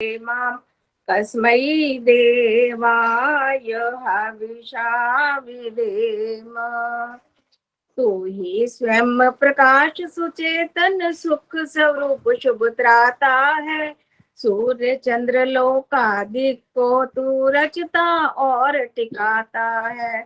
मां कस्मै देवाय हविषा विधेम। तू ही स्वयं प्रकाश सुचेतन सुख स्वरूप शुभ त्राता है। सूर्य चंद्र लोकादिक को तू रचता और टिकाता है।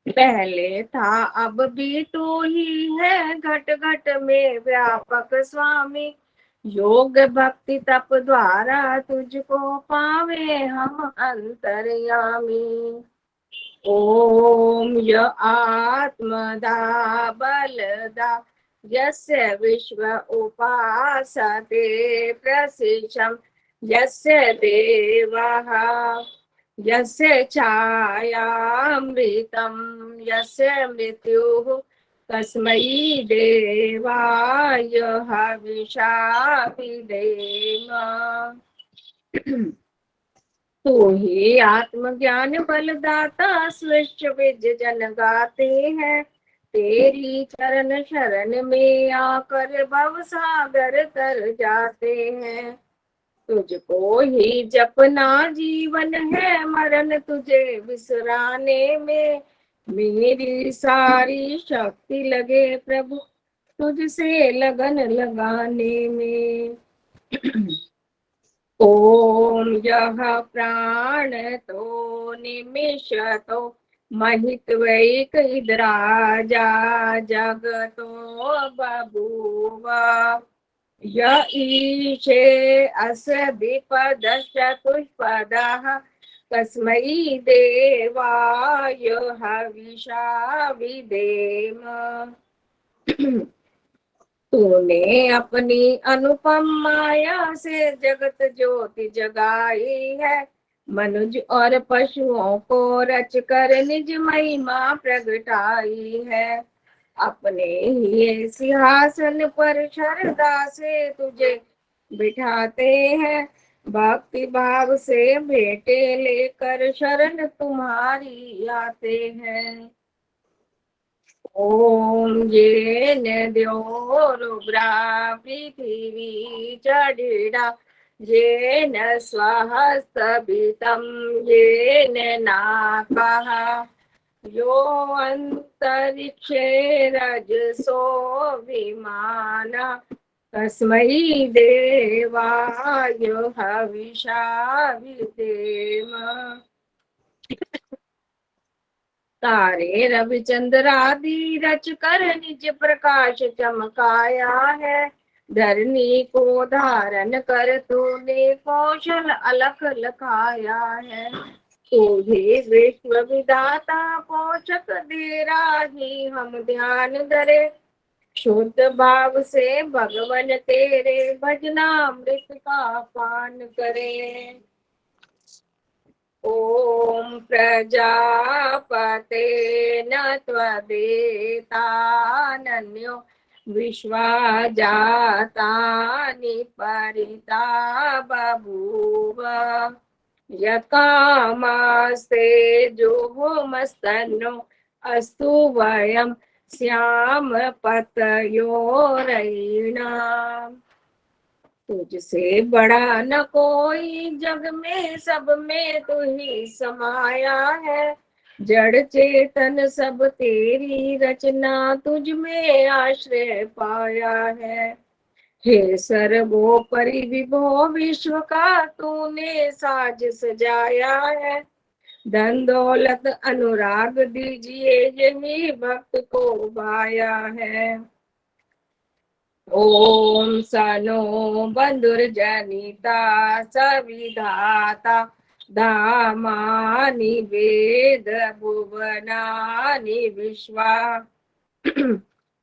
पहले था अब भी तू ही है घट घट में व्यापक स्वामी। योग भक्ति तप द्वारा तुझको पावे हम अंतर्यामी। ओम य आत्मदा बलदा यस्य विश्व उपासते प्रसिद्धं यस्य देवाः यस्य छायामृतं यस्य मृत्युः तस्मै देवाय हविषा विधेम। तू ही आत्मज्ञान बलदाता सृष्ट विज जन गाते हैं। तेरी चरण शरण में आकर भव सागर तर जाते हैं। तुझको ही जपना जीवन है मरण तुझे विसराने में। मेरी सारी शक्ति लगे प्रभु तुझसे लगन लगाने में। ओम यह प्राण तो निमिष तो महित्वैक राजा जगतो बभूव। य ईशे अस्य द्विपदश्चतुष्पदः तस्मै देवाय हविषा विधेम। तूने अपनी अनुपम माया से जगत ज्योति जगाई है। मनुज और पशुओं को रच कर निज महिमा प्रगटाई है। अपने ही सिंहासन पर श्रद्धा से तुझे बिठाते हैं। भक्ति भाव से भेंटे लेकर शरण तुम्हारी आते हैं। ओम येन द्योरुग्रा पृथिवी चढ़ा येन स्वहस्तभितं येन नाकः यो अंतरिक्षे रजसो विमानः तस्मै देवाय हविषा विधेम। तारे रविचंद्रादि रच कर निज प्रकाश चमकाया है। धरनी को धारण कर तूने कौशल अलख लखाया है। तू ही विश्व विधाता पोषक दे राही हम ध्यान धरे। शुद्ध भाव से भगवन तेरे भजनामृत का पान करें। ओम प्रजापते न त्वदेतानन्यो विश्वा जातानि परिता बभूव। यकामास्ते जुहुमस्तनो अस्तु वयं श्याम पतयोरयिणाम्। तुझसे बड़ा न कोई जग में सब में तू ही समाया है। जड़ चेतन सब तेरी रचना तुझ में आश्रय पाया है। हे सर्वोपरि विभो विश्व का तूने साज सजाया है। धन दौलत अनुराग दीजिए यही भक्त को भाया है। ओम सनो बंधुर्जनिता सविधाता धामानि वेद भुवनानि विश्वा।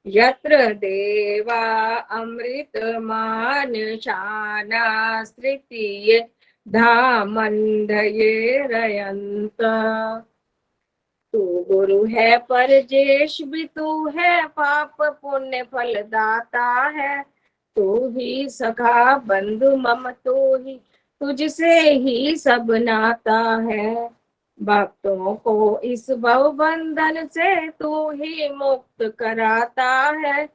यत्र देवा अमृतमान शाना स्तृतीये धामन्धये रयन्त। तू गुरु है परजेश भी तू है पाप पुण्य फल दाता है। तू ही सखा बंधु मम तू ही तुझसे ही सब नाता है। भक्तों को इस भव बंधन से तू ही मुक्त कराता है।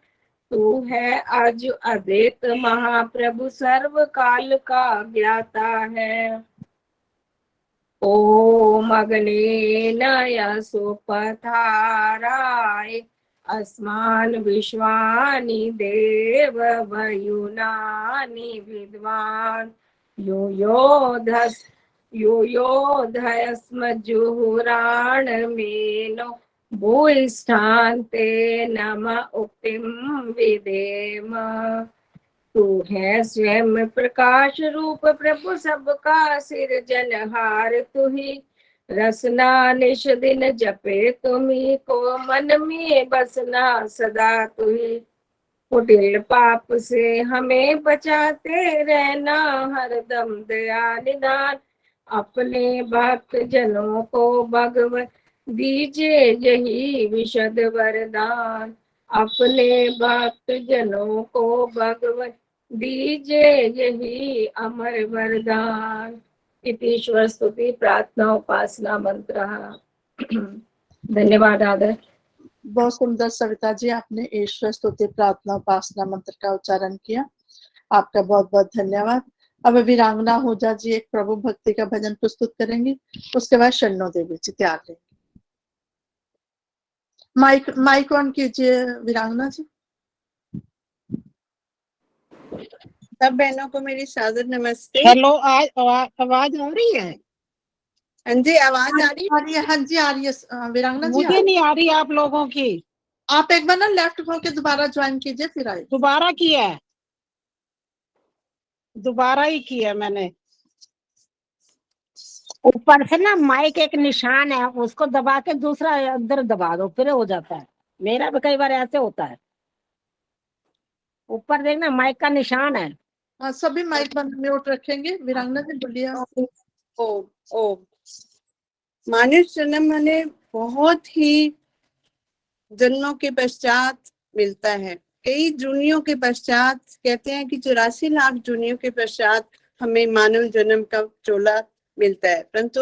तू है आज अद्वैत महाप्रभु, सर्व काल का ज्ञाता है। ओम अग्नेन यसोपथाराय अस्मान् विश्वानि देव वयुनानि विद्वान् यो योधयस्म जुहुराणमेनो भूयिष्ठान्ते नम उक्तिं विधेम। तू है स्वयं प्रकाश रूप प्रभु, सबका सिरजनहार तू ही। रसना निश दिन जपे तुम्ही को, मन में बसना सदा तू ही। कुटिल पाप से हमें बचाते रहना, हरदम दया निदान। अपने भक्त जनों को भगवत दीजिए यही विशद वरदान। अपने भक्त जनों को भगवत दीजिए यही अमर वरदान। इतीश्वर स्तुति प्रार्थना उपासना मंत्र। धन्यवाद आदर। बहुत सुंदर सविता जी, आपने ईश्वर स्तुति प्रार्थना उपासना मंत्र का उच्चारण किया, आपका बहुत बहुत धन्यवाद। अब वीरांगना होजा जी एक प्रभु भक्ति का भजन प्रस्तुत करेंगी, उसके बाद शरणो देवी जी तैयार रहेंगे। माइक ऑन कीजिए वीरांगना जी। सब बहनों को मेरी सादर नमस्ते। हेलो, आवाज आ रही है? हाँ जी, आवाज आ रही है? हाँ जी आ रही है वीरांगना जी। मुझे नहीं आ रही आप लोगों की। आप एक बार ना लेफ्ट होके दोबारा ज्वाइन कीजिए फिर आए। दोबारा किया है, दोबारा ही किया मैंने। ऊपर से ना माइक एक निशान है, उसको दबा के दूसरा अंदर दबा दो फिर हो जाता है। मेरा भी कई बार ऐसे होता है। ऊपर देखना माइक का निशान है। हाँ, सभी माइक बंद म्यूट रखेंगे। वीरांगना जी बोलिए। ओ मानव जन्म हमें बहुत ही जन्मों के पश्चात मिलता है। कई जूनियों के पश्चात, कहते हैं कि 84 लाख जूनियों के पश्चात हमें मानव जन्म का चोला मिलता है। परंतु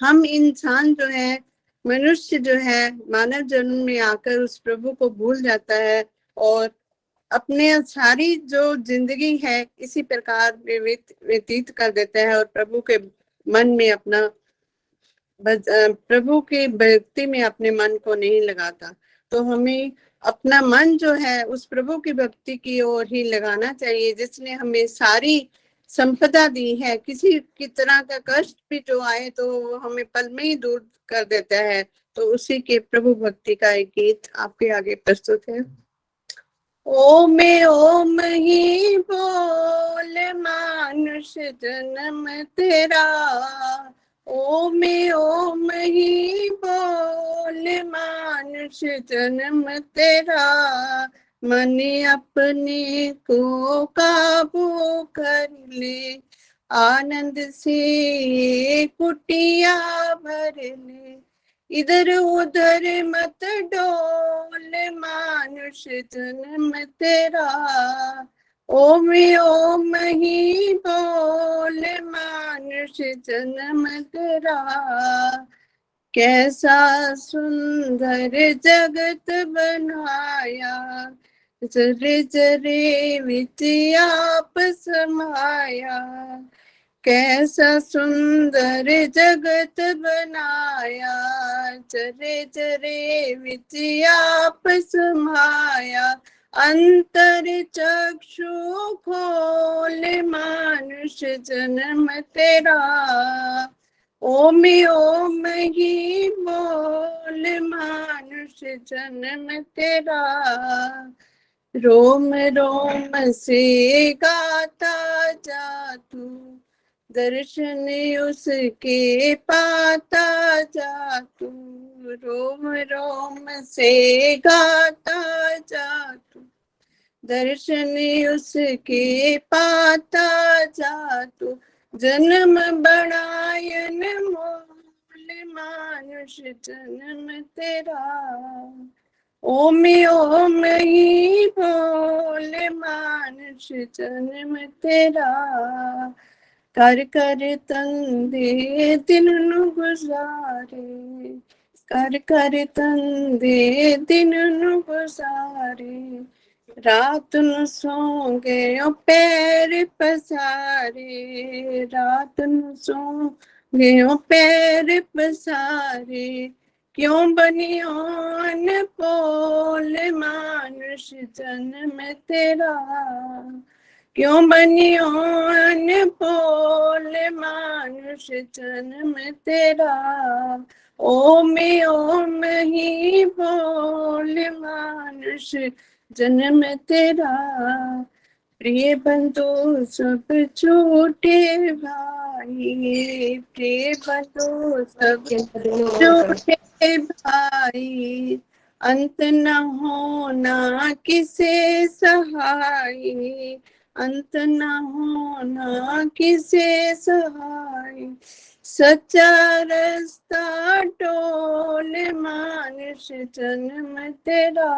हम इंसान जो है, मनुष्य जो है, मानव जन्म में आकर उस प्रभु को भूल जाता है और अपने सारी जो जिंदगी है इसी प्रकार व्यतीत कर देता है और प्रभु के मन में अपना, प्रभु की भक्ति में अपने मन को नहीं लगाता। तो हमें अपना मन जो है उस प्रभु की भक्ति की ओर ही लगाना चाहिए, जिसने हमें सारी संपदा दी है। किसी की तरह का कष्ट भी जो आए तो हमें पल में ही दूर कर देता है। तो उसी के प्रभु भक्ति का एक गीत आपके आगे प्रस्तुत है। ओम ही बोल मानुष जन्म तेरा, ओम ही बोल मानुष जन्म तेरा। मन अपने को काबू कर ले, आनंद से कुटिया भर ले। इधर उधर मत डोल मानुष जन्म तेरा, ओम ही बोल मानुष जन्म तेरा। कैसा सुंदर जगत बनाया, जरे जरे विच आप समाया। कैसा सुंदर जगत बनाया, जरे जरे विच आप समाया। अंतर चक्षु खोल मानुष जन्म तेरा, ओम ही बोल मानुष जन्म तेरा। रोम रोम से गाता जा तू, दर्शन उसके पाता जा तू। रोम रोम से गाता जा तू, दर्शन उसके पाता जा तू। जन्म बढ़ायन मोल मानुष जन्म तेरा, ओम ही बोल मानुष जन्म तेरा। कर कर तंदे दिन गुजारे, कर कर तंदे दिन गुजारे। रात नु सो गयो पैर पसारे, रात नु सो गयो पैर पसारे, क्यों बनियो अनपोल मानुष जन्म तेरा, क्यों बनियो अनपोल मानुष जन्म तेरा, ओम ही बोल मानुष जन्म तेरा, प्रिय बंधु सब छूटे भाई, प्रिय बंधु सब छूटे भाई, अंत न होना किसे सहाय, अंत न होना किसे सहाय, सच्चा रास्ता टोल मानुष जन्म तेरा,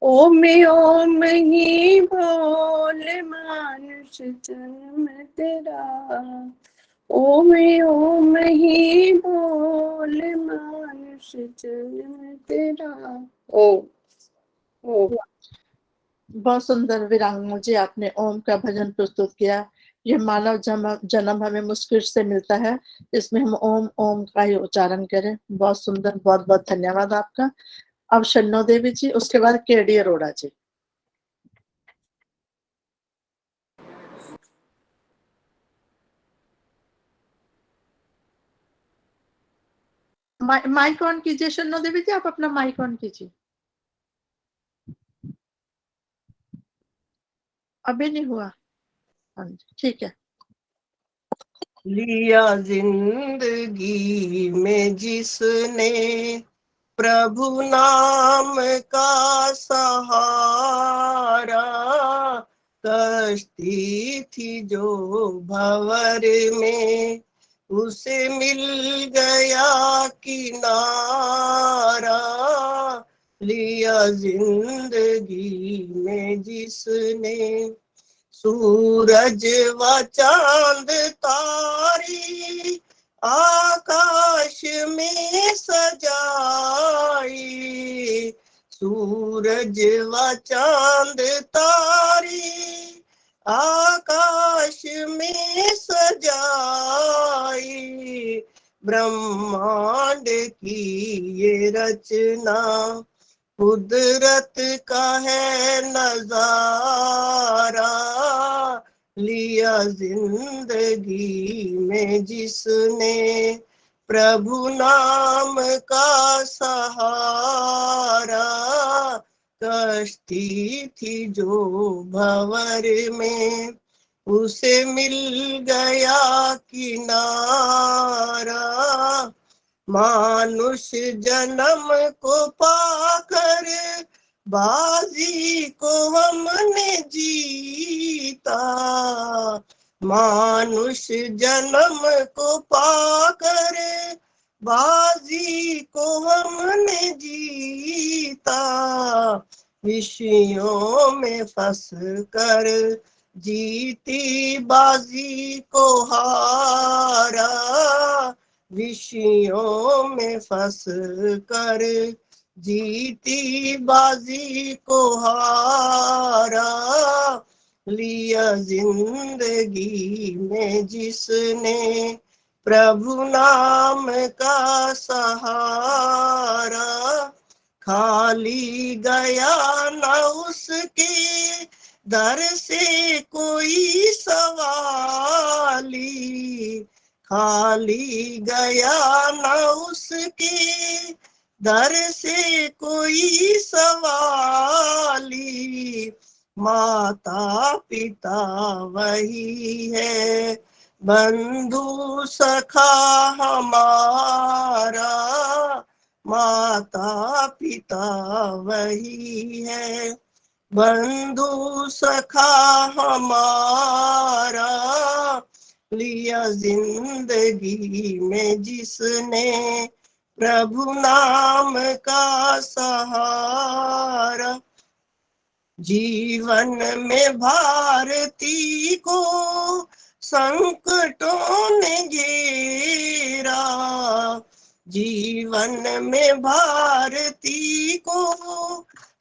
ओम ही बोल मानुष जन्म तेरा, ओम ही बोल मानुष जन्म तेरा। ओम ओम। बहुत सुंदर वीरांगना जी, आपने ओम का भजन प्रस्तुत किया। ये मानव जन्म हमें मुश्किल से मिलता है, इसमें हम ओम ओम का ही उच्चारण करें। बहुत सुंदर, बहुत बहुत धन्यवाद आपका। अब शन्नो देवी जी, उसके बाद KD Arora ji. Mike on कीजिए शन्नो देवी जी, आप अपना माइक ऑन कीजिए। अभी नहीं हुआ? हाँ जी, ठीक है। लिया जिंदगी में जिसने प्रभु नाम का सहारा, कश्ती थी जो भंवर में उसे मिल गया किनारा, लिया जिंदगी में जिसने सूरज व चांद तारी आकाश में सजाई, सूरज व चांद तारी आकाश में सजाई, ब्रह्मांड की ये रचना कुदरत का है नजारा, लिया जिंदगी में जिसने प्रभु नाम का सहारा, कश्ती थी जो भंवर में उसे मिल गया किनारा, मानुष जन्म को पाकर बाजी को हमने जीता, मानुष जन्म को पाकर बाजी को हमने जीता, विषयों में फंस कर जीती बाजी को हारा, विषयों में फंस कर जीती बाजी को हारा, लिया जिंदगी में जिसने प्रभु नाम का सहारा, खाली गया न उसके दर से कोई सवाली, खाली गया न उसके दर से कोई सवाली, माता पिता वही है बंधु सखा हमारा, माता पिता वही है बंधु सखा हमारा, लिया जिंदगी में जिसने प्रभु नाम का सहारा, जीवन में भारती को संकटों ने घेरा, जीवन में भारती को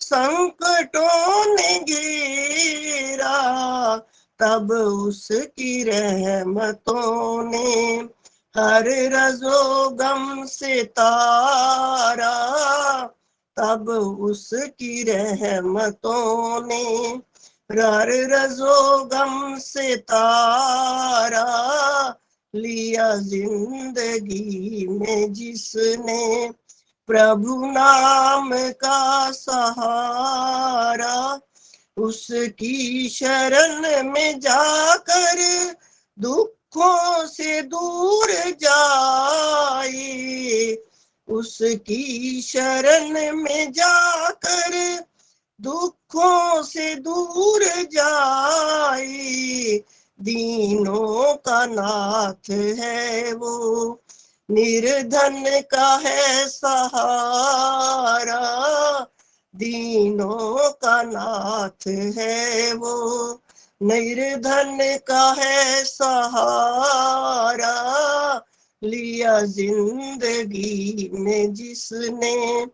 संकटों ने घेरा, तब उसकी रहमतों ने हर रज़ो गम से तारा, तब उसकी रहमतों ने हर रज़ो गम से तारा। लिया जिंदगी में जिसने प्रभु नाम का सहारा, उसकी शरण में जाकर दुखों से दूर जाए, उसकी शरण में जाकर दुखों से दूर जाए। दीनों का नाथ है वो, निर्धन का है सहारा, दीनों का नाथ है वो, निर्धन का है सहारा। लिया जिंदगी में जिसने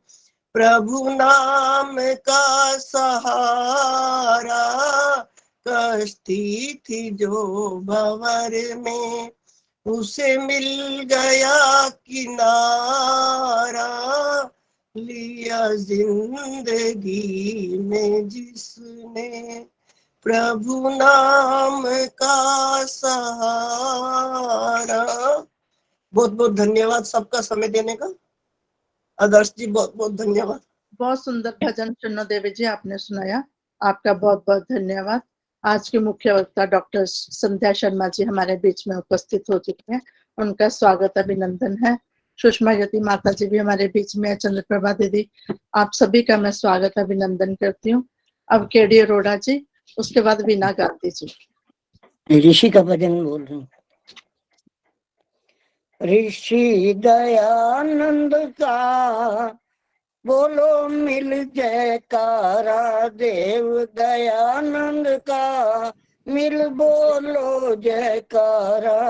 प्रभु नाम का सहारा, कश्ती थी जो भंवर में उसे मिल गया किनारा। लिया जिंदगी में जिसने प्रभु नाम का सहारा। बहुत बहुत धन्यवाद सबका समय देने का। आदर्श जी बहुत बहुत धन्यवाद। बहुत सुंदर भजन चुन्नो देवी जी आपने सुनाया, आपका बहुत बहुत धन्यवाद। आज के मुख्य वक्ता डॉक्टर संध्या शर्मा जी हमारे बीच में उपस्थित हो चुके हैं, उनका स्वागत अभिनंदन है। सुषमा यति माता जी भी हमारे बीच में है, चंद्रप्रभा दीदी, आप सभी का मैं स्वागत अभिनंदन करती हूँ। अब केडी अरोड़ा जी, उसके बाद वीना गांधी जी। ऋषि का भजन बोल रही हूँ। ऋषि दयानंद का बोलो मिल जयकारा, देव दयानंद का मिल बोलो जयकारा।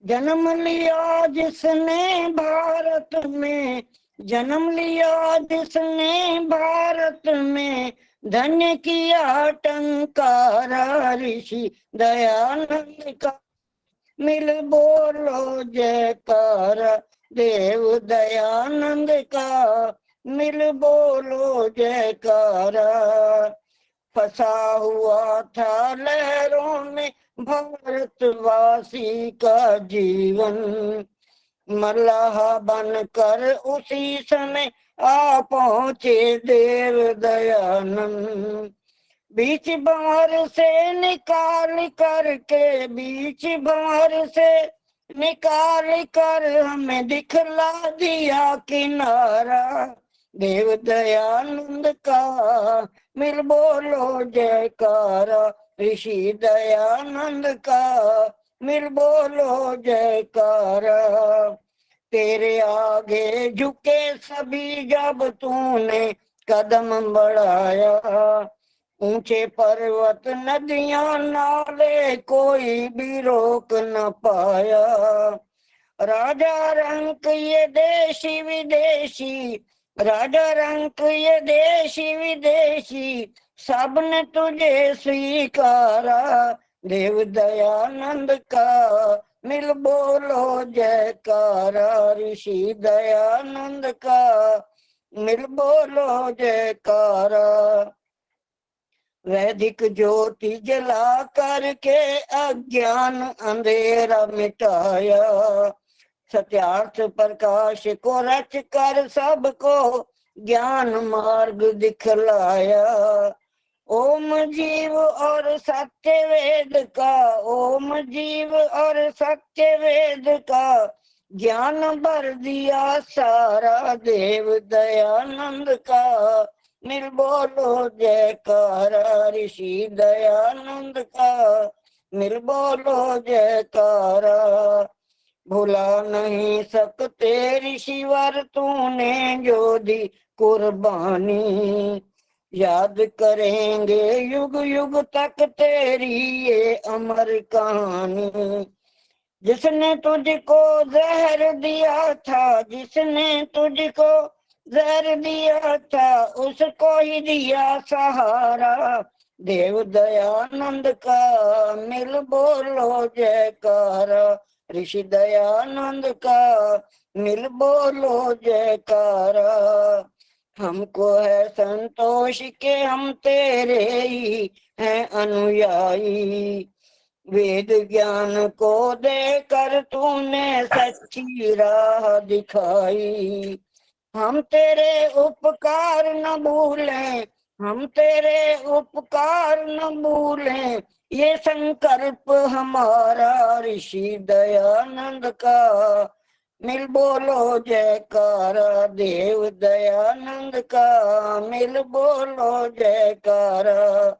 जन्म लिया जिसने भारत में, जन्म लिया जिसने भारत में, धन्य किया टंकारा। ऋषि दयानंद का मिल बोलो जयकारा, देव दयानंद का मिल बोलो जयकारा। फंसा हुआ था लहरों में भारतवासी का जीवन, मल्लाह बनकर उसी समय आ पहुंचे देव दयानंद। बीच भंवर से निकाल करके, बीच भंवर से निकाल कर हमें दिखला दिया किनारा। देव दयानंद का मिल बोलो जयकारा, ऋषि दयानंद का मिल बोलो जयकारा। तेरे आगे झुके सभी जब तूने कदम बढ़ाया, ऊंचे पर्वत नदियां नाले कोई भी रोक न पाया। राजा रंक ये देशी विदेशी, राजा रंक ये देशी विदेशी, सबने तुझे स्वीकारा। देव दयानंद का मिल बोलो जयकारा, ऋषि दयानंद का मिल बोलो जयकारा। वैदिक ज्योति जला करके अज्ञान अंधेरा मिटाया, सत्यार्थ प्रकाश को रच कर सबको ज्ञान मार्ग दिखलाया। ओम जीव और सत्य वेद का, ओम जीव और सत्य वेद का ज्ञान भर दिया सारा। देव दयानंद का मिल बोलो जयकारा, ऋषि दयानंद का मिल बोलो जयकारा। भुला नहीं सकते ऋषिवर तूने जो दी कुर्बानी, याद करेंगे युग युग तक तेरी ये अमर कहानी। जिसने तुझको जहर दिया था, जिसने तुझको जहर दिया था उसको ही दिया सहारा, देव दयानंद का मिल बोलो जयकारा, ऋषि दयानंद का मिल बोलो जयकारा। हमको है संतोष के हम तेरे ही हैं अनुयायी, वेद ज्ञान को देकर तूने सच्ची राह दिखाई। हम तेरे उपकार न भूलें, हम तेरे उपकार न भूलें, ये संकल्प हमारा, ऋषि दयानंद का मिल बोलो जयकारा, देव दयानंद का मिल बोलो जयकारा।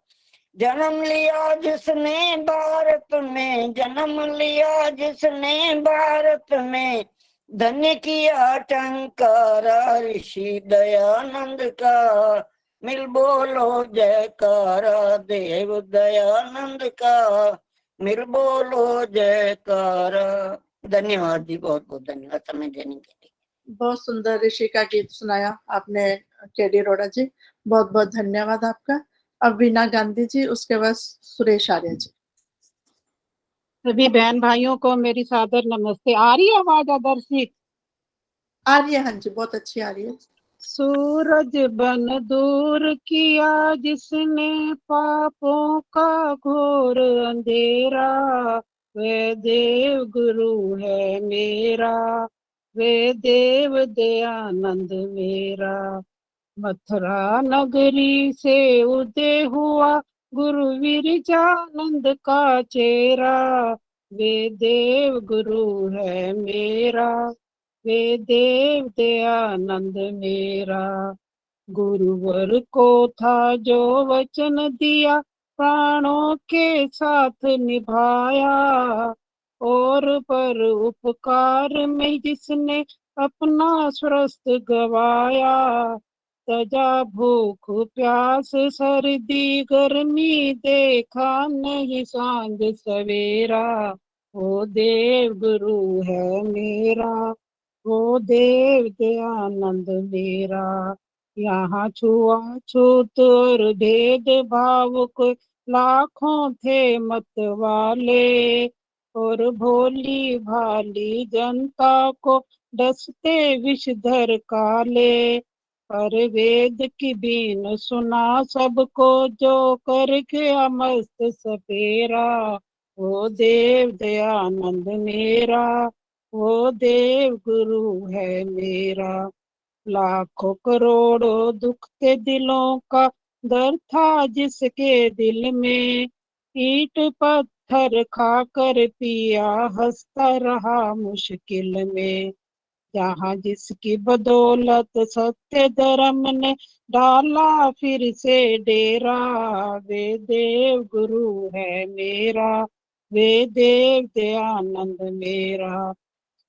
जन्म लिया जिसने भारत में, जन्म लिया जिसने भारत में, धन्य किया टंकारा, ऋषि दयानंद का मिल बोलो जयकारा, देव दयानंद का मिल बोलो जयकारा। धन्यवाद जी, बहुत बहुत धन्यवाद समय देने के लिए। बहुत सुंदर ऋषि का गीत सुनाया आपने केडी रोड़ा जी, बहुत बहुत धन्यवाद आपका। अब वीना गांधी जी, उसके बाद सुरेश आर्य जी। सभी बहन भाइयों को मेरी सादर नमस्ते। आ रही है आवाज आदर्शी? आ रही है, हाँ जी, बहुत अच्छी आ रही है। सूरज बन दूर किया जिसने पापों का घोर अंधेरा, वे देव गुरु है मेरा, वे देव दयानंद मेरा। मथुरा नगरी से उदय हुआ गुरु विरजानंद का चेहरा, वे देव गुरु है मेरा, वे देव दयानंद मेरा। गुरुवर को था जो वचन दिया, प्राणों के साथ निभाया, और पर उपकार में जिसने अपना स्वस्थ गवाया। सजा भूख प्यास सर्दी गर्मी देखा नहीं सांझ सवेरा, वो देव गुरु है मेरा, वो देव दयानंद मेरा। यहाँ छुआछूत और भेद भाव को लाखों थे मत वाले, और भोली भाली जनता को डसते विषधर काले। पर वेद की बीन सुना सबको जो कर गया मस्त सपेरा, वो देव दयानंद मेरा, वो देव गुरु है मेरा। लाखों करोड़ों दुख के दिलों का दर्द था जिसके दिल में, ईंट पत्थर खाकर पिया हंसता रहा मुश्किल में। जहाँ जिसकी बदौलत सत्य धर्म ने डाला फिर से डेरा, वे देव गुरु है मेरा, वे देव दयानंद मेरा।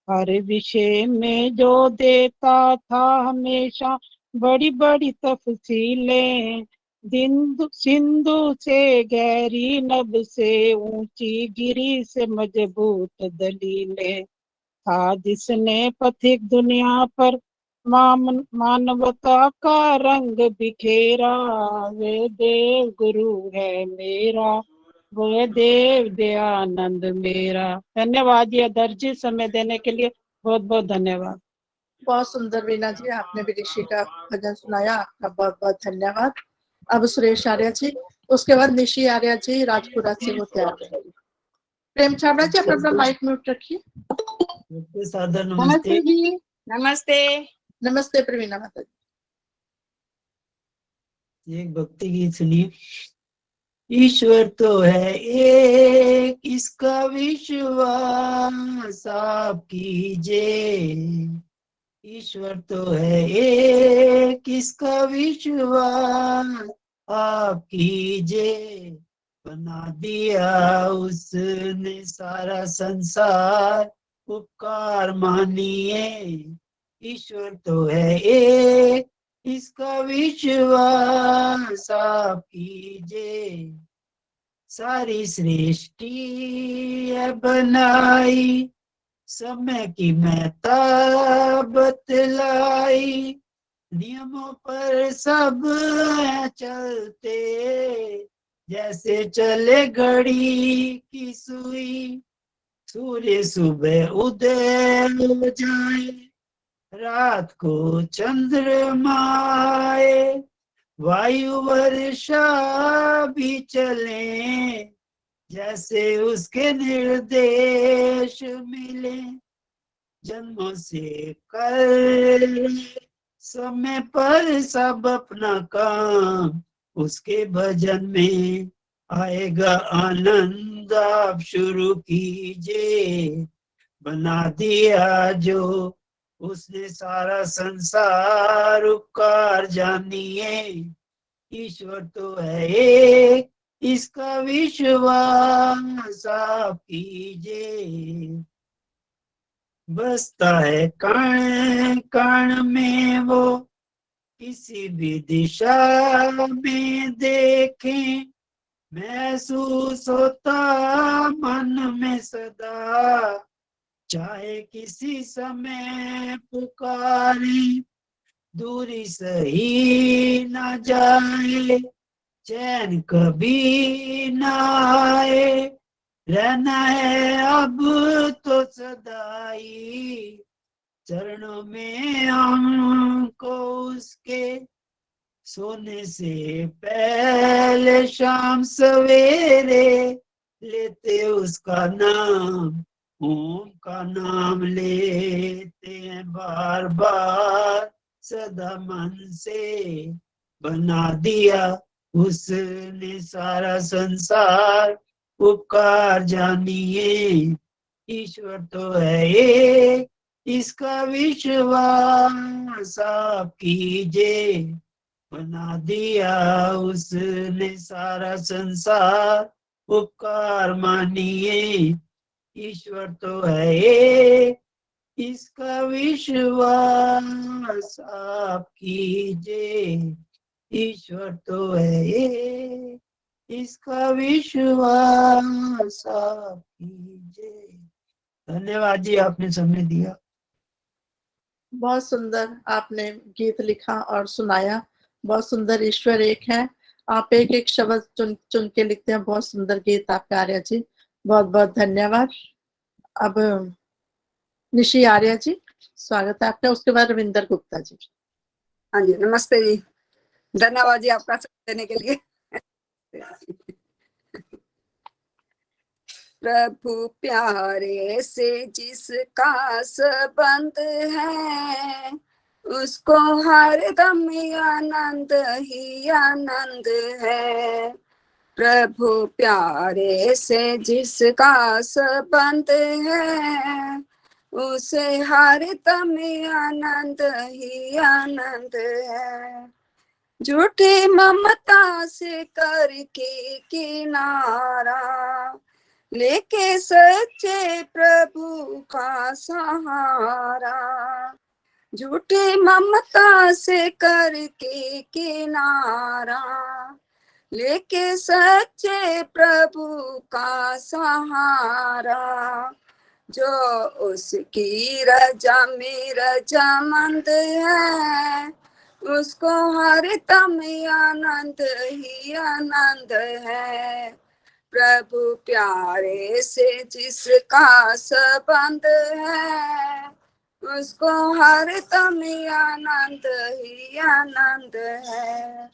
हर विषय में जो देता था हमेशा बड़ी बड़ी तफसीलें, सिंधु से गहरी नभ से ऊंची गिरी से मजबूत दलीलें। था जिसने पथिक दुनिया पर मानवता का रंग बिखेरा, वे देव गुरु है मेरा, वो देव दयानंद मेरा। धन्यवाद जी दर्जी, समय देने के लिए बहुत बहुत धन्यवाद। बहुत सुंदर वीना जी, आपने भी ऋषि का भजन सुनाया, आपका बहुत बहुत धन्यवाद। अब सुरेश आर्य जी, उसके बाद निशी आर्य जी राजपुरा से वो तैयार रहेंगे। प्रेम छाबड़ा जी, अपना माइक म्यूट रखिए। सादर नमस्ते जी। नमस्ते। नमस्ते प्रवीणा माता जी। एक भक्ति गीत सुनिए। ईश्वर तो है एक, इसका विश्वास आप कीजिए। ईश्वर तो है एक, इसका विश्वास आप कीजिए। बना दिया उसने सारा संसार, उपकार मानिए। ईश्वर तो है एक, इसका विश्वास आप कीजिए। सारी सृष्टि है बनाई, समय की महता बतलाई। नियमों पर सब है चलते, जैसे चले घड़ी की सुई। सूर्य सुबह उदय हो जाए, रात को चंद्रमा आए, वायु वर्षा भी चले, जैसे उसके निर्देश मिले। जन्मों से कर समय पर सब अपना काम, उसके भजन में आएगा आनंद। आप शुरू कीजिए, बना दिया जो उसने सारा संसार। उपकार जानिए, ईश्वर तो है एक, इसका विश्वास आप कीजिए। बसता है कण कण में वो, किसी भी दिशा में देखें, महसूस होता मन में सदा। चाहे किसी समय पुकारे, दूरी सही न जाए, चैन कभी न आए। रहना है अब तो सदाई, चरणों में हमको उसके। सोने से पहले शाम सवेरे लेते उसका नाम, ओम का नाम लेते हैं बार बार सदा मन से। बना दिया उसने सारा संसार। उपकार जानिए, ईश्वर तो है एक, इसका विश्वास आप कीजिए। बना दिया उसने सारा संसार। उपकार मानिए, ईश्वर तो है एक, इसका विश्वास आप कीजिए। ईश्वर तो है एक, इसका विश्वास आप कीजिए। धन्यवाद जी, आपने समय दिया। बहुत सुंदर आपने गीत लिखा और सुनाया। बहुत सुंदर, ईश्वर एक है। आप एक एक शब्द चुन चुन के लिखते हैं। बहुत सुंदर गीत आपका आर्या जी, बहुत बहुत धन्यवाद। अब निशी आर्या जी, स्वागत है आपका। उसके बाद रविंदर गुप्ता जी। हाँ जी, नमस्ते जी, धन्यवाद जी आपका समय देने के लिए। प्रभु प्यारे से जिसका संबंध है, उसको हरदम आनंद ही आनंद है। प्रभु प्यारे से जिसका संबंध है, उसे हरदम आनंद ही आनंद है। झूठी ममता से करके किनारा, लेके सच्चे प्रभु का सहारा। झूठी ममता से करके किनारा, लेके सच्चे प्रभु का सहारा। जो उसकी रजा में रजामंद है, उसको हरदम आनंद ही आनंद है। प्रभु प्यारे से जिसका संबंध है, उसको हरदम आनंद ही आनंद है।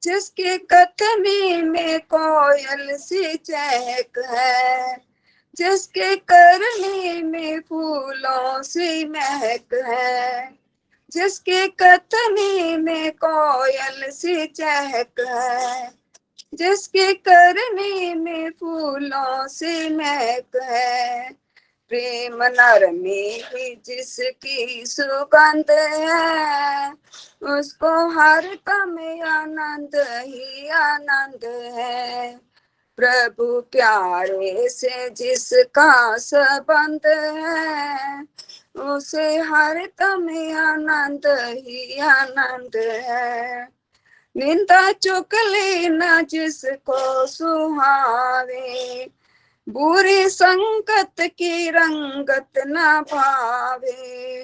जिसके कथनी में कोयल सी चहक है, जिसके करनी में फूलों सी महक है, जिसके कथनी में कोयल सी चहक है, जिसके करनी में फूलों से महक है। प्रेम नर में ही जिसकी सुगंध है, उसको हरदम आनंद ही आनंद है। प्रभु प्यारे से जिसका संबंध है, उसे हरदम आनंद ही आनंद है। निंदा चुगली न जिसको सुहावे, बुरी संगत की रंगत न भावे।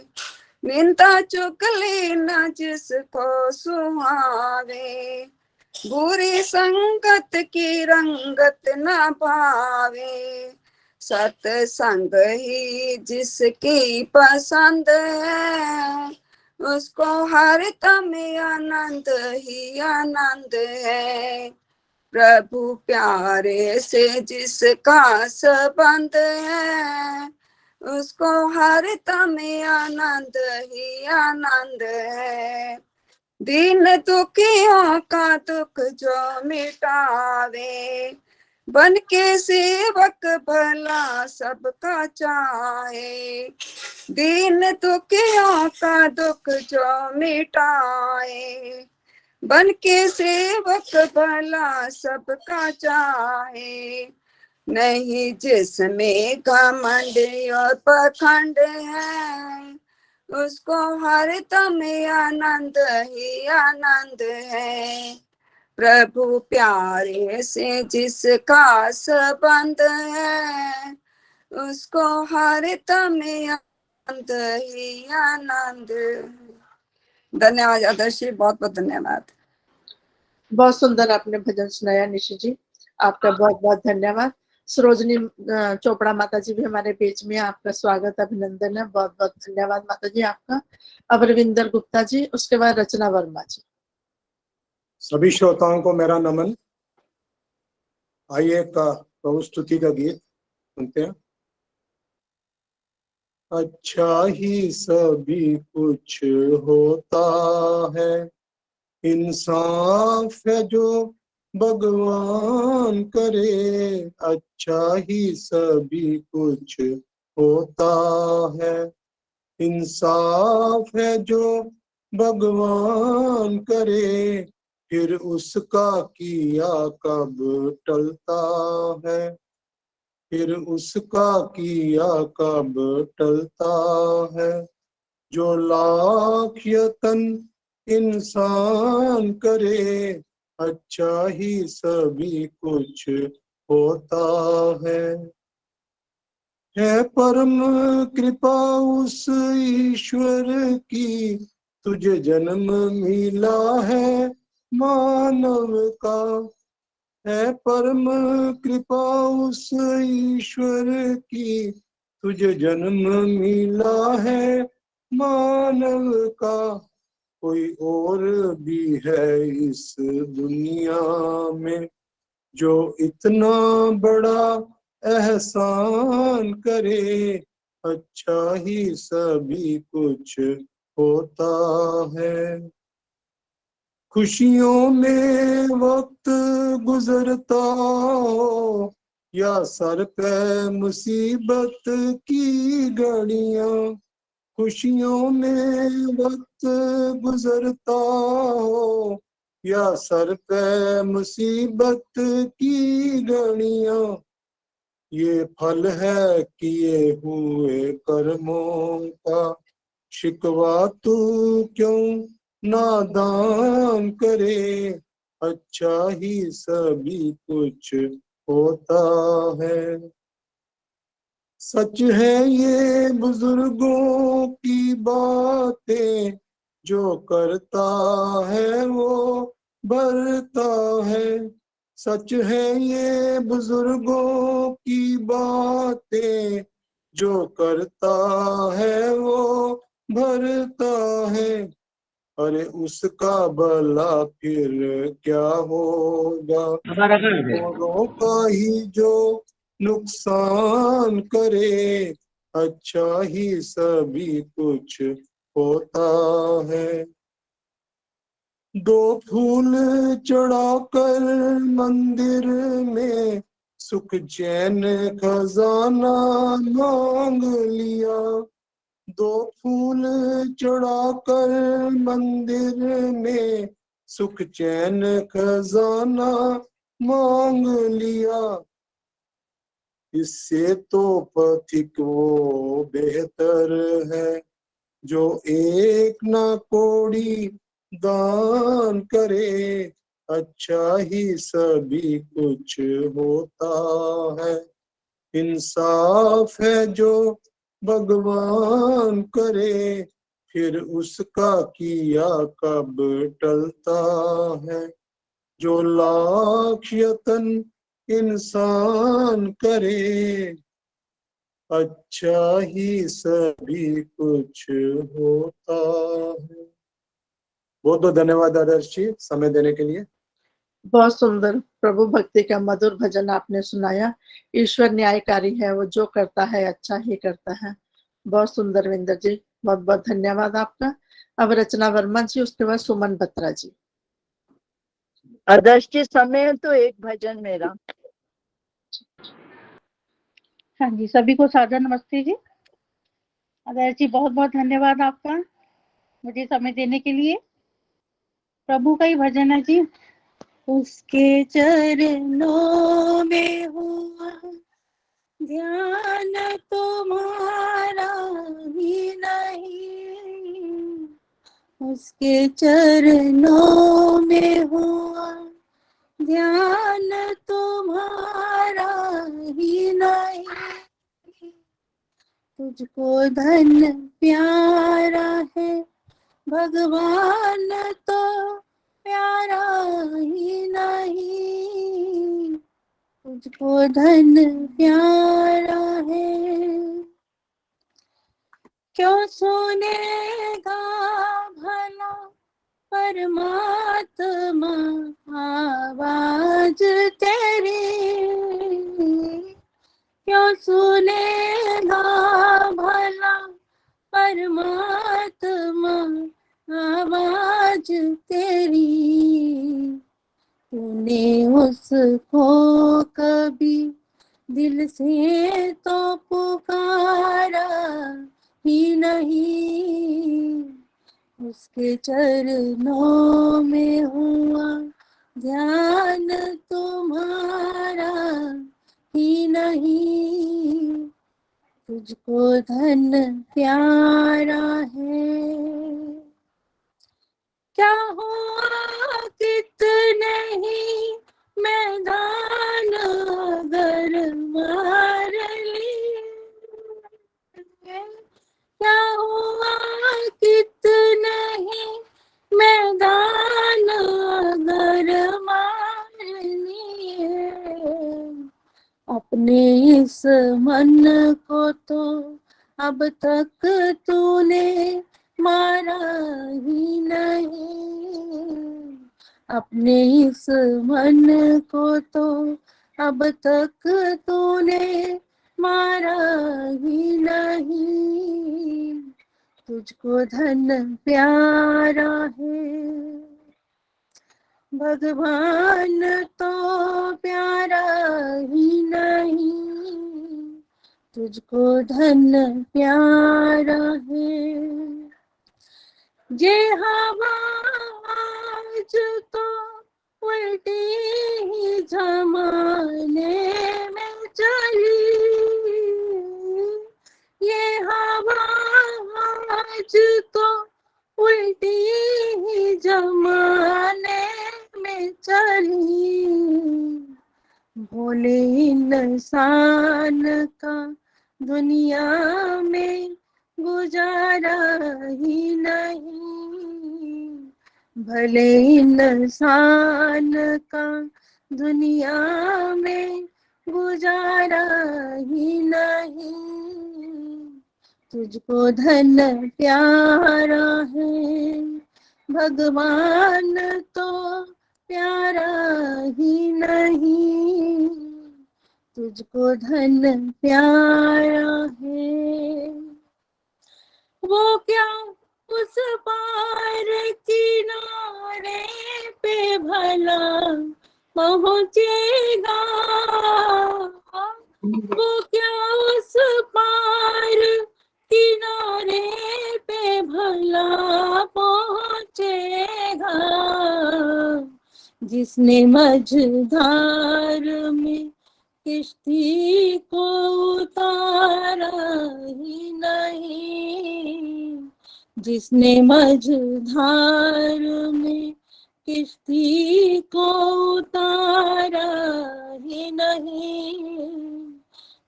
निंदा चुगली न जिसको सुहावे, बुरी संगत की रंगत न पावे, सत्संग ही जिसकी पसंद है, उसको हर तम आनंद ही आनंद है। प्रभु प्यारे से जिसका संबंध है, उसको हर तम आनंद ही आनंद है। दीन दुखियों का दुख जो मिटावे, बन के सेवक भला सबका चाहे। दीन दुखियों का दुख जो मिटाए, बन के सेवक भला सबका चाहे। नहीं जिसमें घमंड और पखंड है, उसको हर तम आनंद ही आनंद है। प्रभु प्यारे से जिसका संबंध है, उसको हर तम आनंद ही आनंद। धन्यवाद आदर्शी, बहुत बहुत धन्यवाद। बहुत सुंदर आपने भजन सुनाया निशि जी, आपका बहुत बहुत धन्यवाद। सरोजनी चोपड़ा माता जी भी हमारे बीच में, आपका स्वागत अभिनंदन है, बहुत बहुत धन्यवाद माता जी आपका। अब रविंदर गुप्ता जी, उसके बाद रचना वर्मा जी। सभी श्रोताओं को मेरा नमन। आइए एक प्रभु स्तुति का गीत सुनते हैं। अच्छा ही सभी कुछ होता है, इंसाफ है जो भगवान करे। अच्छा ही सभी कुछ होता है, इंसाफ है जो भगवान करे। फिर उसका किया कब टलता है, फिर उसका किया कब टलता है। जो लाख यतन इंसान करे, अच्छा ही सभी कुछ होता है परम कृपा उस ईश्वर की, तुझे जन्म मिला है मानव का। है परम कृपा उस ईश्वर की, तुझे जन्म मिला है मानव का। कोई और भी है इस दुनिया में, जो इतना बड़ा एहसान करे। अच्छा ही सभी कुछ होता है। खुशियों में वक्त गुजरता हो, या सर पे मुसीबत की घड़ियां। खुशियों में वक्त गुजरता हो, या सर पे मुसीबत की घड़ियां। ये फल है किए हुए कर्मों का, शिकवा तू क्यों नादान करे। अच्छा ही सभी कुछ होता है। सच है ये बुजुर्गों की बातें, जो करता है वो भरता है। सच है ये बुजुर्गों की बातें, जो करता है वो भरता है। अरे उसका भला फिर क्या होगा, औरों का ही जो नुकसान करे। अच्छा ही सभी कुछ होता है। दो फूल चढ़ाकर मंदिर में, सुख चैन खजाना मांग लिया। दो फूल चढ़ाकर मंदिर में, सुख चैन खजाना मांग लिया। इससे तो पथिक वो बेहतर है, जो एक ना कोड़ी दान करे। अच्छा ही सभी कुछ होता है, इंसाफ है जो भगवान करे। फिर उसका किया कब टलता है। जो लाख यतन इंसान करे, अच्छा ही सभी कुछ होता है। बहुत बहुत धन्यवाद आदर्श जी समय देने के लिए। बहुत सुंदर प्रभु भक्ति का मधुर भजन आपने सुनाया। ईश्वर न्यायकारी है, वो जो करता है अच्छा ही करता है। बहुत सुंदर विंदर जी, बहुत बहुत धन्यवाद आपका। अब रचना वर्मा जी, उसके बाद सुमन बत्रा जी। आदर्श जी समय तो एक भजन मेरा। हाँ जी, सभी को सादर नमस्ते जी। आदर्श जी बहुत बहुत धन्यवाद आपका मुझे समय देने के लिए। प्रभु का ही भजन है जी। उसके चरणों में हुआ ध्यान तुम्हारा ही नहीं, उसके चरणों में हुआ ध्यान तुम्हारा ही नहीं, तुझको धन प्यारा है भगवान तो प्यारा ही नहीं, तुझको धन प्यारा है। क्यों सुनेगा भला परमात्मा आवाज तेरी, क्यों सुनेगा भला परमात्मा आवाज तेरी, तूने उसको कभी दिल से तो पुकारा ही नहीं, उसके चरणों में हुआ ध्यान तुम्हारा ही नहीं, तुझको धन प्यारा है। क्या हुआ कितने ही मैदान अगर मार लिए, क्या हुआ कितने ही मैदान अगर मार लिए, अपने इस मन को तो अब तक तूने मारा ही नहीं, अपने इस मन को तो अब तक तूने मारा ही नहीं, तुझको धन प्यारा है भगवान तो प्यारा ही नहीं, तुझको धन प्यारा है। ये हवा आज तो उल्टी ही जमाने में चली, ये हवा आज तो उल्टी ही जमाने में चली, भोले इंसान का दुनिया में गुजारा ही नहीं, भले इंसान का दुनिया में गुजारा ही नहीं, तुझको धन प्यारा है भगवान तो प्यारा ही नहीं, तुझको धन प्यारा है। वो क्या उस पार किनारे पे भला पहुंचेगा, वो क्या उस पार किनारे पे भला पहुंचेगा, जिसने मझधार में किश्ती को उतारा ही नहीं, जिसने मझधार में किश्ती को उतारा ही नहीं,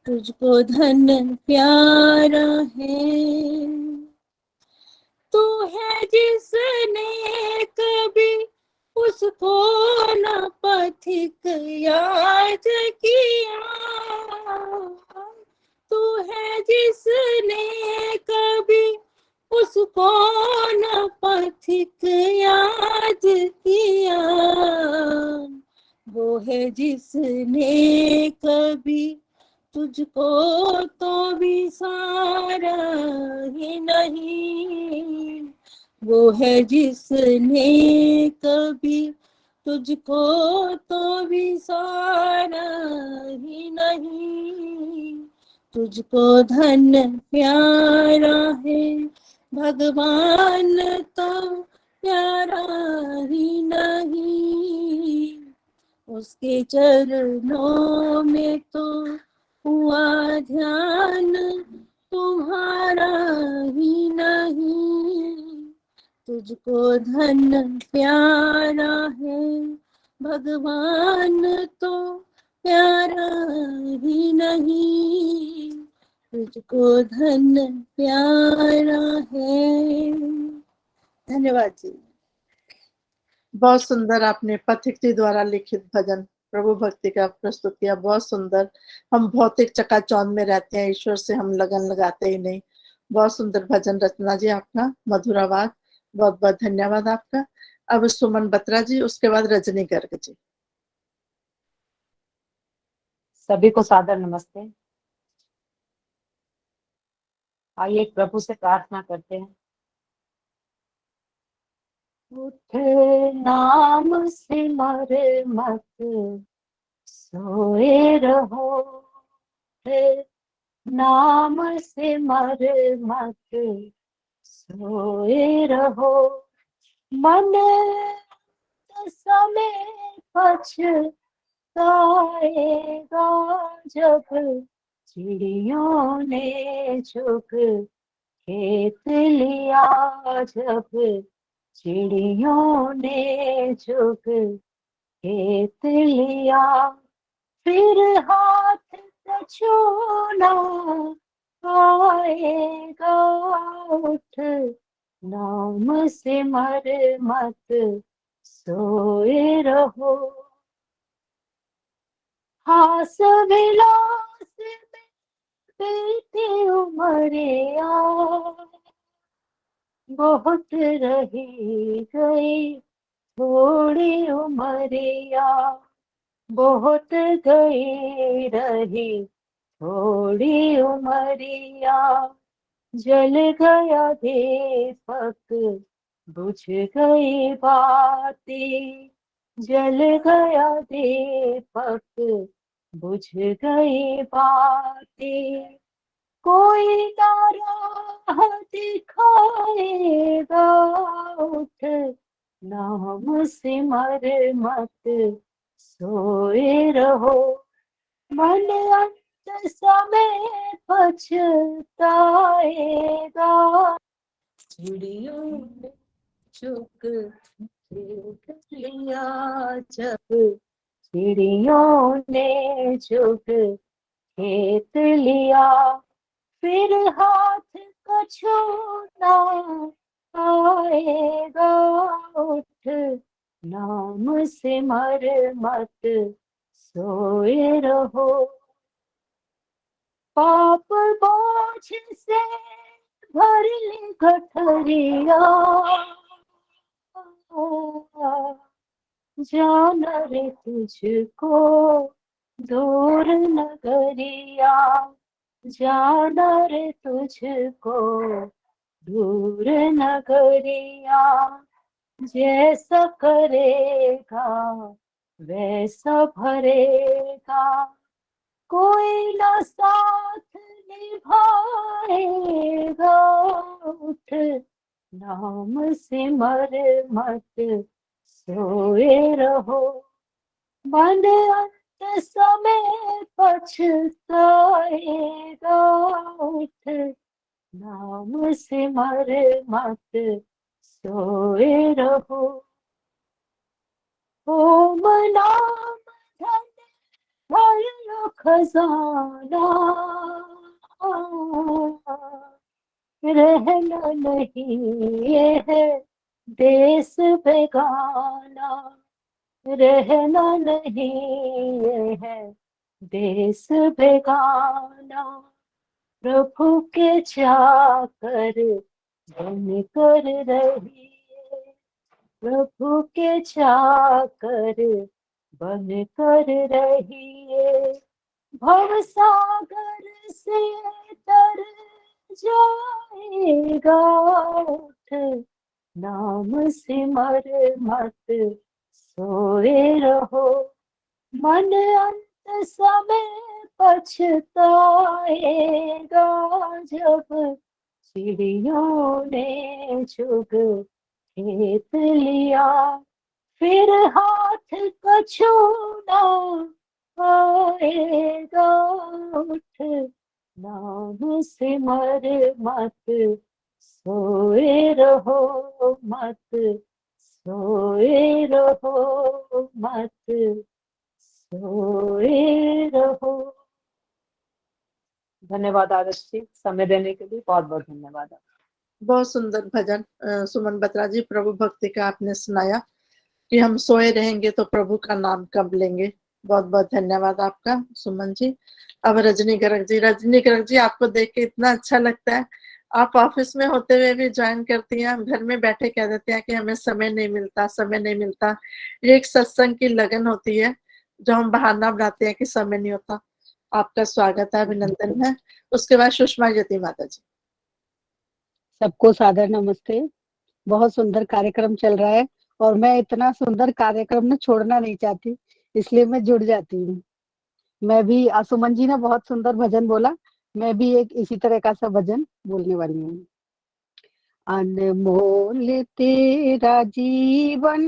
तुझको धन प्यारा है। तू है जिसने कभी उसको न पथिक याद किया, तू है जिसने कभी उसको न पथिक याद किया, वो है जिसने कभी तुझको तो विसारा ही नहीं, वो है जिसने कभी तुझको तो विसारा ही नहीं, तुझको धन प्यारा है भगवान तो प्यारा ही नहीं, उसके चरणों में तो हुआ ध्यान तुम्हारा ही नहीं, तुझको धन प्यारा है भगवान तो प्यारा ही नहीं, तुझको धन प्यारा है। धन्यवाद जी। बहुत सुंदर आपने पथिक जी द्वारा लिखित भजन प्रभु भक्ति का प्रस्तुत किया, बहुत सुंदर। हम भौतिक चकाचौंध में रहते हैं, ईश्वर से हम लगन लगाते ही नहीं। बहुत सुंदर भजन रचना जी आपका, मधुर आवाज, बहुत बहुत धन्यवाद आपका। अब सुमन बत्रा जी, उसके बाद रजनी गर्ग जी। सभी को सादर नमस्ते। आइए प्रभु से प्रार्थना करते हैं। उठ नाम सिमर मत सोए रहो, नाम सिमर मत सोए रहो, मन समय पछताएगा जब चिड़ियों ने चुग खेत लिया, जब चिड़ियों ने चुग खेत लिया, फिर हाथ छूना आएगा, उठ नाम सिमर मत सोए रहो, हास विलास में बीती उमरिया, बहुत रही गई थोड़ी उमरिया, बहुत गई रही थोड़ी उमरिया, जल गया दीपक बुझ गई बाती, जल गया दीपक बुझ गई बाती, कोई ना राह दिखाएगा, उठ नाम सिमर मत सोए रहो, मन अंत समय पछताएगा, चिड़ियों ने चुग खेत लिया, जब चिड़ियों ने चुग खेत लिया, फिर हाथ को छूना आएगा, उठ नाम सिमर मत सोए रहो, पाप बोझ से भर ली गठरिया, जाना रे तुझको दूर नगरिया, जाना रे तुझको दूर नगरिया, जैसा करेगा वैसा भरेगा, कोई ना साथ निभाएगा, उठ नाम सिमर मत सोए रहो, मन अंत समय पछताएगा, उठ नाम सिमर मत सोए रहो, ओम नाम धन भर लो खजाना, रहना नहीं ये है देश बेगाना, रहना नहीं ये है देश बेगाना, प्रभु के चाकर बन कर रहिए, प्रभु के चाकर बन कर रहिए, भव सागर से तर जाएगा उठ, नाम सिमर मत सोए रहो, मन अंत समय पछताएगा जब चिड़ियों ने चुग खेत लिया, फिर हाथ कछूना आएगा उठ, नाम सिमर मत सोए रहो, मत सोए रहो, मत सोए रहो। धन्यवाद आदर्श जी, समय देने के लिए बहुत बहुत धन्यवाद। बहुत सुंदर भजन सुमन बत्रा जी, प्रभु भक्ति का आपने सुनाया कि हम सोए रहेंगे तो प्रभु का नाम कब लेंगे। बहुत बहुत धन्यवाद आपका सुमन जी। अब रजनी गर्ग जी, रजनी गर्ग जी आपको देख के इतना अच्छा लगता है, आप ऑफिस में होते हुए भी ज्वाइन करती हैं, घर में बैठे कह देते हैं कि हमें समय नहीं मिलता, समय नहीं मिलता। ये एक सत्संग की लगन होती है जो हम बहाना बनाते हैं कि समय नहीं होता। आपका स्वागत है, अभिनंदन है। उसके बाद सुषमा ज्योति माता जी। सबको सादर नमस्ते। बहुत सुंदर कार्यक्रम चल रहा है और मैं इतना सुंदर कार्यक्रम न छोड़ना नहीं चाहती, इसलिए मैं जुड़ जाती हूँ। मैं भी सुमन जी ने बहुत सुंदर भजन बोला, मैं भी एक इसी तरह का सा भजन बोलने वाली हूँ। अनमोल तेरा जीवन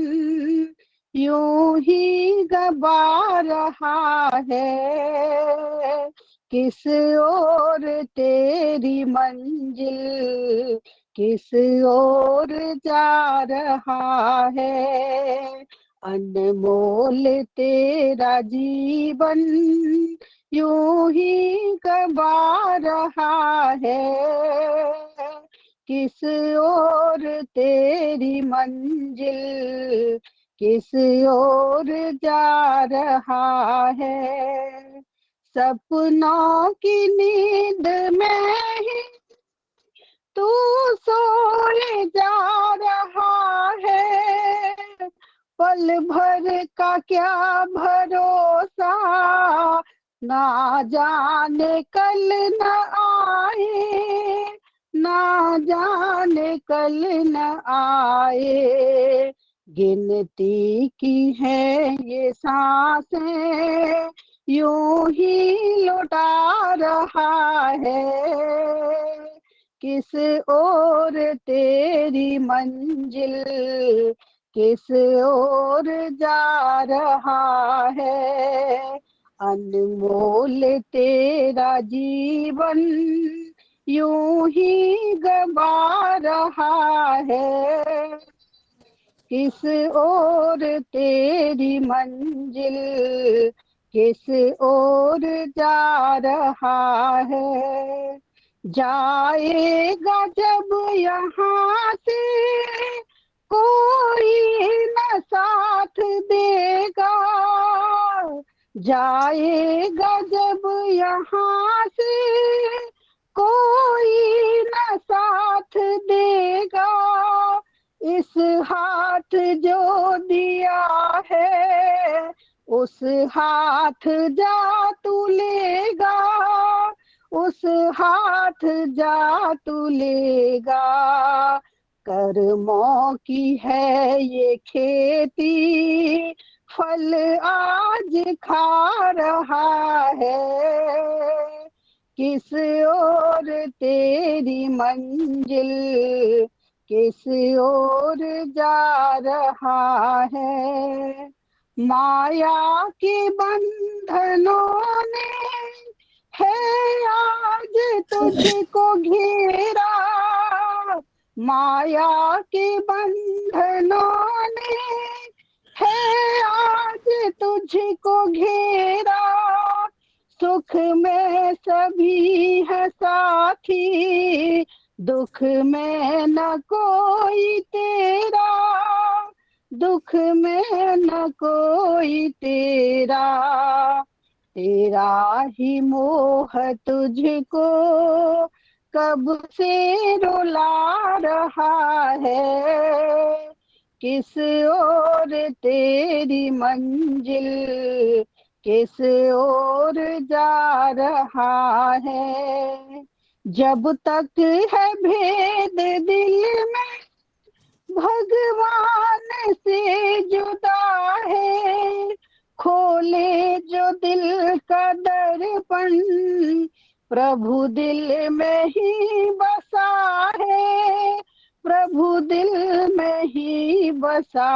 यूं ही गवा रहा है, किस ओर तेरी मंजिल किस ओर जा रहा है। अनमोल तेरा जीवन यूं ही गवा रहा है, किस ओर तेरी मंजिल किस ओर जा रहा है। सपनों की नींद में ही तू सोए जा रहा है, पल भर का क्या भरोसा, ना जाने कल न आए, ना जाने कल न आए। गिनती की है ये सांसें यूं ही लौटा रहा है, किस ओर तेरी मंजिल किस ओर जा रहा है। अनमोल तेरा जीवन यूं ही गवा रहा है, किस ओर तेरी मंजिल किस ओर जा रहा है। जाएगा जब यहाँ से कोई न साथ देगा, जाएगा जब यहाँ से कोई न साथ देगा, इस हाथ जो दिया है उस हाथ जा तू लेगा, उस हाथ जा तू लेगा। कर्मों की है ये खेती फल आज खा रहा है, किस ओर तेरी मंजिल किस ओर जा रहा है। माया के बंधनों ने है आज तुझको घेरा, माया के बंधनों ने है आज तुझको घेरा। सुख में सभी है साथी दुख में न कोई तेरा, दुख में न कोई तेरा, तेरा ही मोह तुझको कब से रुला रहा है। किस ओर तेरी मंजिल, किस ओर जा रहा है। जब तक है भेद दिल में भगवान से जुदा है, खोले जो दिल का दर्पण प्रभु दिल में ही बसा है, प्रभु दिल में ही बसा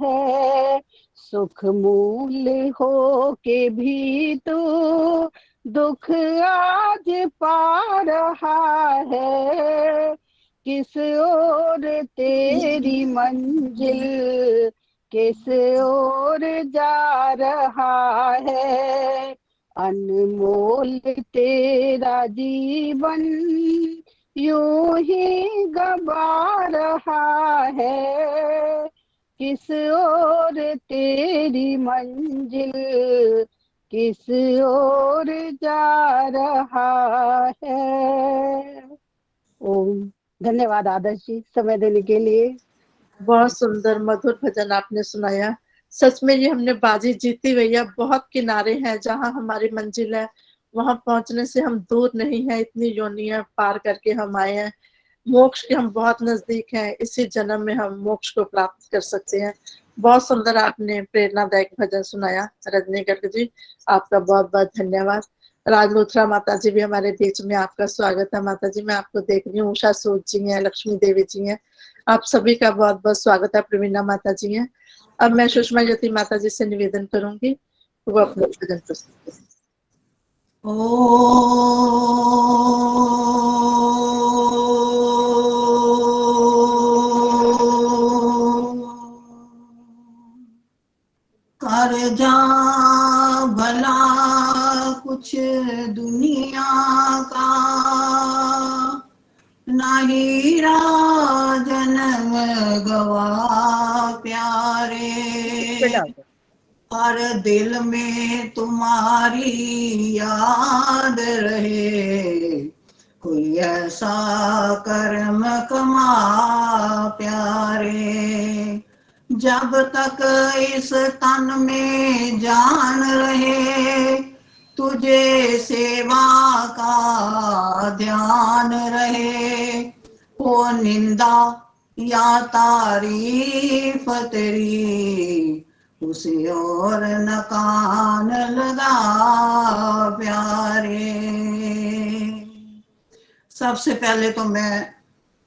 है। सुख मूल हो के भी तू दुख आज पा रहा है। किस ओर तेरी मंजिल, किस ओर जा रहा है। अनमोल तेरा जीवन यूं ही गवा रहा है। किस ओर तेरी मंजिल, किस ओर जा रहा है। ओम। धन्यवाद आदर्श जी समय देने के लिए। बहुत सुंदर मधुर भजन आपने सुनाया। सच में ये हमने बाजी जीती भैया। बहुत किनारे हैं जहाँ हमारी मंजिल है, वहां पहुंचने से हम दूर नहीं है। इतनी योनियां पार करके हम आए हैं, मोक्ष के हम बहुत नजदीक हैं। इसी जन्म में हम मोक्ष को प्राप्त कर सकते हैं। बहुत सुंदर आपने प्रेरणादायक भजन सुनाया रजनी गर्ग जी, आपका बहुत बहुत धन्यवाद। राज लूथरा माता जी भी हमारे बीच में, आपका स्वागत है माता जी। मैं आपको देख रही हूँ, उषा सूद जी हैं, लक्ष्मी देवी जी हैं, आप सभी का बहुत बहुत स्वागत है। प्रवीणा माता जी हैं। अब मैं सुषमा ज्योति माता जी से निवेदन करूंगी, वो अपना भजन प्रस्तुत करें। कर जा भला कुछ दुनिया का, नहीं राजन गवा प्यारे, हर दिल में तुम्हारी याद रहे, कोई ऐसा कर्म कमा प्यारे। जब तक इस तन में जान रहे, तुझे सेवा का ध्यान रहे, हो निंदा या तारीफ तेरी, उसे और न कान लगा प्यारे। सबसे पहले तो मैं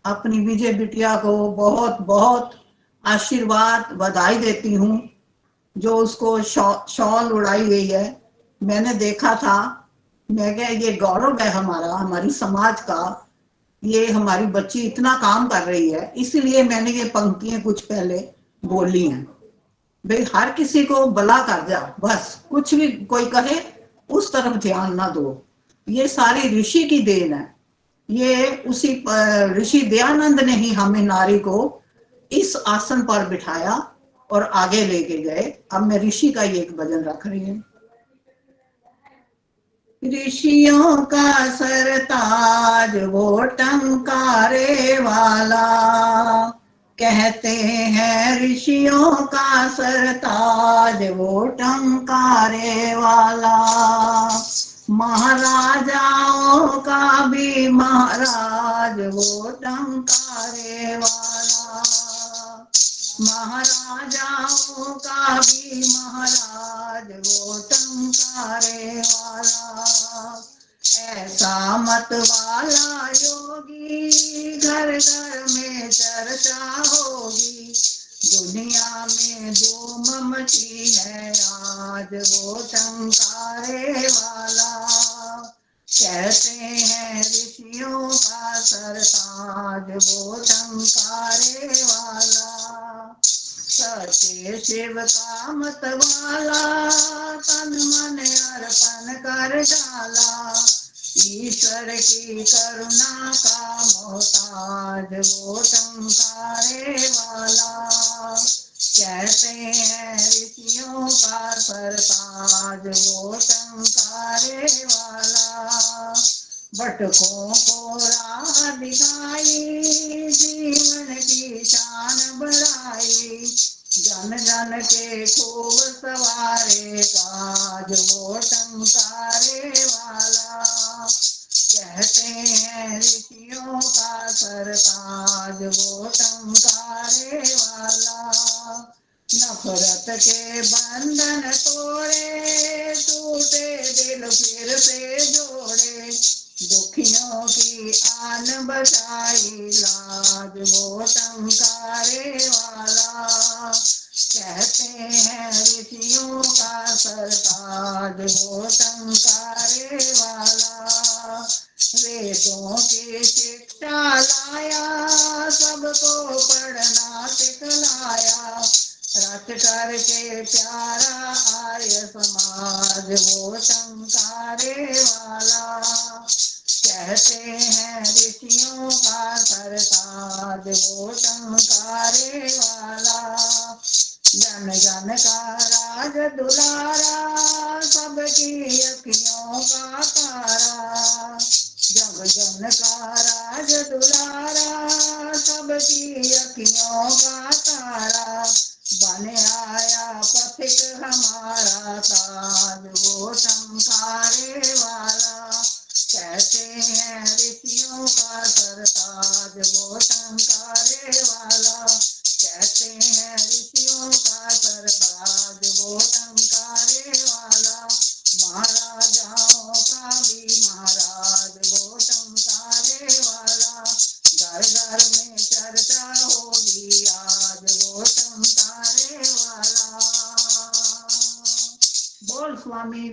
अपनी विजय बिटिया को बहुत बहुत आशीर्वाद बधाई देती हूँ, जो उसको शॉल उड़ाई गई है। मैंने देखा था, मैं क्या ये गौरव है हमारा, हमारी समाज का, ये हमारी बच्ची इतना काम कर रही है, इसलिए मैंने ये पंक्तियां कुछ पहले बोली हैं। भाई हर किसी को भला कर जा, बस कुछ भी कोई कहे उस तरफ ध्यान ना दो। ये सारी ऋषि की देन है। ये उसी ऋषि दयानंद ने ही हमें नारी को इस आसन पर बिठाया और आगे लेके गए। अब मैं ऋषि का ही एक भजन रख रही हूँ। ऋषियों का सरताज वो टंकारे वाला, कहते हैं ऋषियों का सरताज वो टंकारे वाला, महाराजाओं का भी महाराज वो टंकारे वाला, महाराजाओं का भी महाराज वो टंकारे वाला, ऐसा मत वाला योगी घर घर में चर्चा होगी, दुनिया में दो ममची है आज वो टंकारे वाला, कहते हैं ऋषियों का सरताज वो टंकारे वाला, सच्चे शिव का मत वाला तन मन अर्पण कर डाला, ईश्वर की करुणा का मोहताज वो टंकारे वाला। कहते हैं ऋषियों का सरताज वो टंकारे वाला। भटकों को राह दिखाई, जीवन की शान बढ़ाई, जन जन के खूब सवारे काज वो टंकारे वाला। कहते हैं ऋषियों का सरताज वो टंकारे वाला। नफरत के बंधन तोड़े, टूटे दिल फिर से जोड़े, दुखियों की आन बचाई, लाज वो टंकारे वाला। कहते हैं ऋषियों का सरताज वो टंकारे वाला। वेदों की शिक्षा लाया, सबको पढ़ना सिखलाया, रट करके प्यारा आर्य समाज वो टंकारे वाला। कहते हैं ऋषियों का सरताज वो टंकारे वाला। जन जन का राज दुलारा, सबकी अखियों का तारा, जग जन का राज दुलारा, सबकी अखियों का तारा, बन आया पथिक हमारा ताज वो टंकारे वाला। कहते हैं ऋषियों का सरताज वो टंकारे वाला। कहते हैं ऋषियों का सरताज वो टंकारे वाला। महाराजाओं का भी महाराज वो टंकारे वाला। घर घर में चर्चा होगी आज वो टंकारे वाला। बोल स्वामी